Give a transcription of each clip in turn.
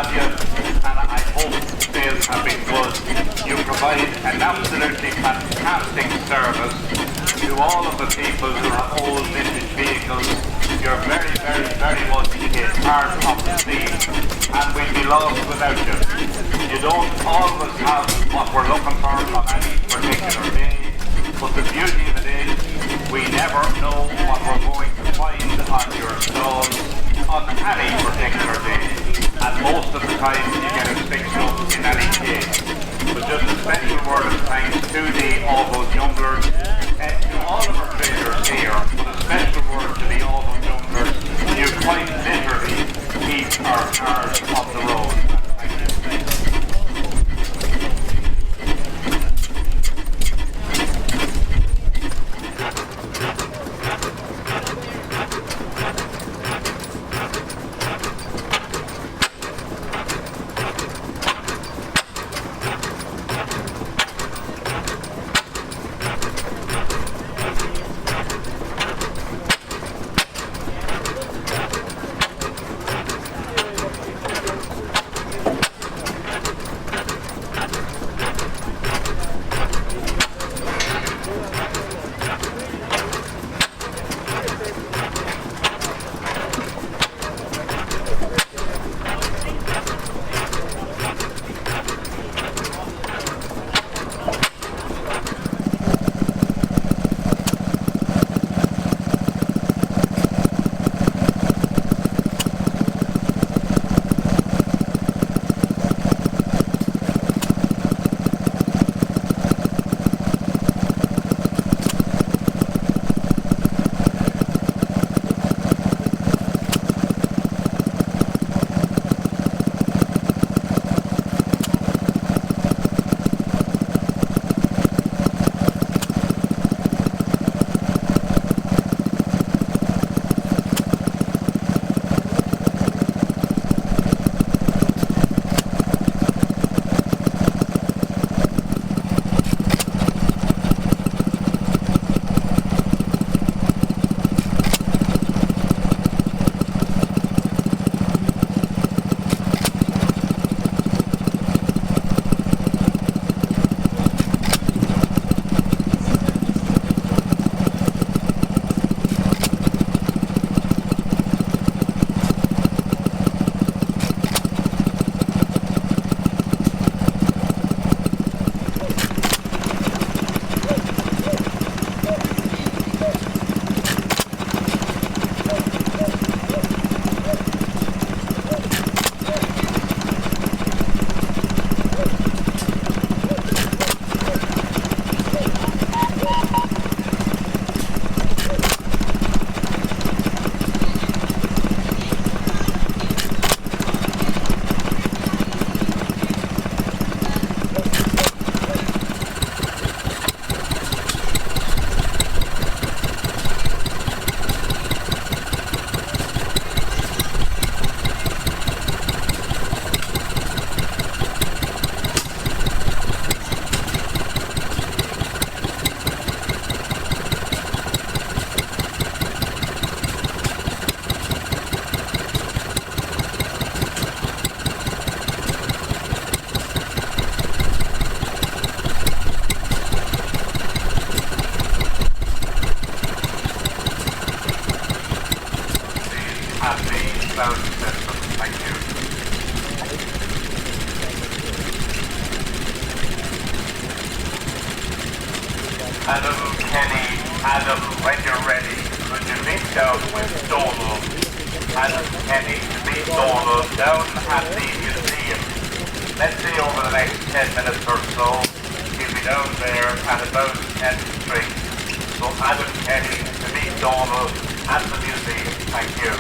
have you, and I hope sales have been good. You provide an absolutely fantastic service to all of the people who have old vintage vehicles. You're very, very, very much a part of the scene, and we'd be lost without you. You don't always have what we're looking for on any particular day, but the beauty of it is we never know what we're going to find on your stall on any particular day, and most of the time you get it fixed up in any case. But just a special word of thanks to all those junglers and to all of our traders here, but a special word to all those junglers. You quite literally keep our cars off the road. Thank you. Adam, Kenny, Adam, when you're ready, could you meet down with Donald? Adam, Kenny, to meet Donald down at the museum. Let's say over the next 10 minutes or so, he'll be down there at about 10 Street. So Adam, Kenny, to meet Donald at the museum. Thank you.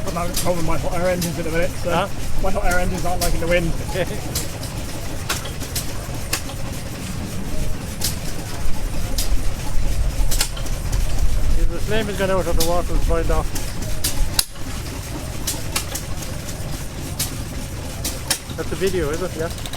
I'm having a problem with my hot air engines in a minute, so my hot air engines aren't liking the wind. flame is going out of the water and boiled off. That's a video, is it? Yeah.